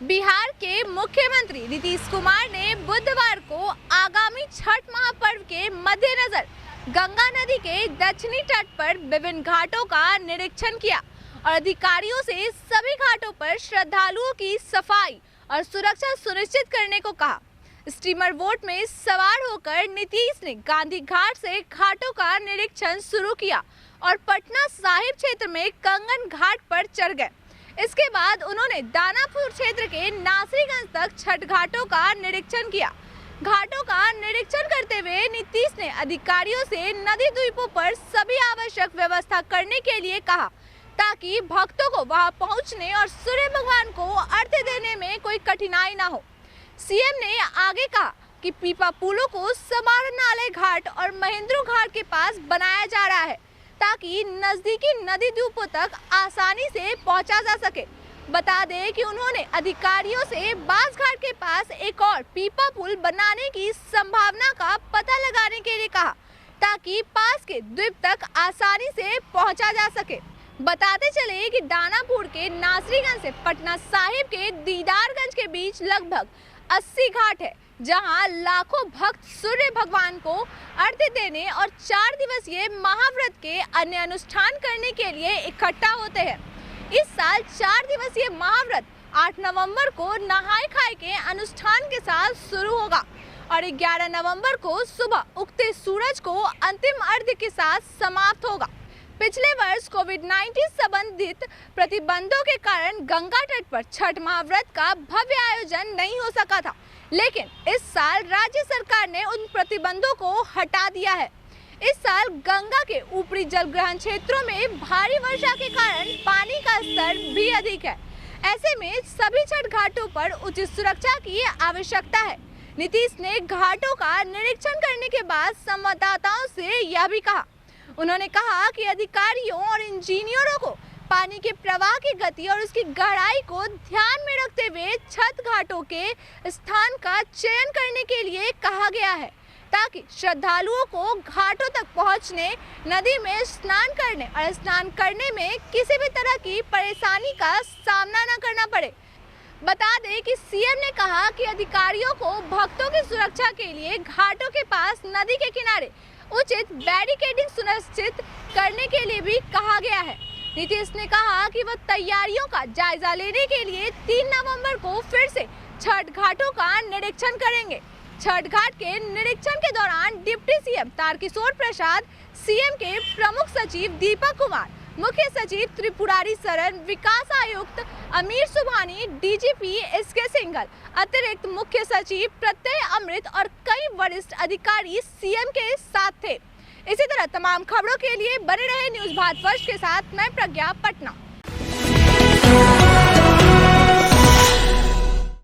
बिहार के मुख्यमंत्री नीतीश कुमार ने बुधवार को आगामी छठ महापर्व के मद्देनजर गंगा नदी के दक्षिणी तट पर विभिन्न घाटों का निरीक्षण किया और अधिकारियों से सभी घाटों पर श्रद्धालुओं की सफाई और सुरक्षा सुनिश्चित करने को कहा। स्टीमर बोट में सवार होकर नीतीश ने गांधी घाट से घाटों का निरीक्षण शुरू किया और पटना साहिब क्षेत्र में कंगन घाट पर चढ़ गए। इसके बाद उन्होंने दानापुर क्षेत्र के नासरीगंज तक छठ घाटों का निरीक्षण किया। घाटों का निरीक्षण करते हुए नीतीश ने अधिकारियों से नदी द्वीपों पर सभी आवश्यक व्यवस्था करने के लिए कहा ताकि भक्तों को वहां पहुंचने और सूर्य भगवान को अर्घ्य देने में कोई कठिनाई न हो। सीएम ने आगे कहा कि पीपा पुलों को समाहरणालय घाट और महेंद्र घाट के पास बनाया जा रहा है ताकि नजदीकी नदी द्वीपों तक आसानी से पहुंचा जा सके। बता दें कि उन्होंने अधिकारियों से बास घाट के पास एक और पीपा पुल बनाने की संभावना का पता लगाने के लिए कहा ताकि पास के द्वीप तक आसानी से पहुंचा जा सके। बताते चले कि दानापुर के नासरीगंज से पटना साहिब के दीदारगंज के बीच लगभग 80 घाट है जहां लाखों भक्त सूर्य भगवान को अर्घ्य देने और 4 दिवसीय महाव्रत के अन्य अनुष्ठान करने के लिए इकट्ठा होते हैं। इस साल 4 दिवसीय महाव्रत 8 नवंबर को नहाय खाए के अनुष्ठान के साथ शुरू होगा और 11 नवंबर को सुबह उगते सूरज को अंतिम अर्घ्य के साथ समाप्त होगा। पिछले वर्ष कोविड-19 संबंधित प्रतिबंधों के कारण गंगा तट पर छठ महाव्रत का भव्य आयोजन नहीं हो सका था, लेकिन इस साल राज्य सरकार ने उन प्रतिबंधों को हटा दिया है। इस साल गंगा के ऊपरी जलग्रहण क्षेत्रों में भारी वर्षा के कारण पानी का स्तर भी अधिक है। ऐसे में सभी छठ घाटों पर उचित सुरक्षा की आवश्यकता है। नीतीश ने घाटों का निरीक्षण करने के बाद संवाददाताओं से यह भी कहा। उन्होंने कहा कि अधिकारियों और इंजीनियरों को पानी के प्रवाह की गति और उसकी गहराई को ध्यान में रखते हुए छठ घाटों के स्थान का चयन करने के लिए कहा गया है ताकि श्रद्धालुओं को घाटों तक पहुंचने, नदी में स्नान करने और स्नान करने में किसी भी तरह की परेशानी का सामना न करना पड़े। बता दें कि सीएम ने कहा कि अधिकारियों को भक्तों की सुरक्षा के लिए घाटों के पास नदी के किनारे उचित बैरिकेडिंग सुनिश्चित करने के लिए भी कहा गया है। नीतीश ने कहा कि वह तैयारियों का जायजा लेने के लिए 3 नवंबर को फिर से छठ घाटों का निरीक्षण करेंगे। छठ घाट के निरीक्षण के दौरान deputy CM Tarkishore Prasad, CM के प्रमुख सचिव दीपक कुमार, मुख्य सचिव त्रिपुरारी शरण, विकास आयुक्त अमीर सुभानी, डीजीपी एसके सिंघल, अतिरिक्त मुख्य सचिव प्रत्यय अमृत और कई वरिष्ठ अधिकारी सीएम के साथ थे। इसी तरह तमाम खबरों के लिए बने रहे न्यूज़ भारत फर्स्ट के साथ। मैं प्रज्ञा, पटना।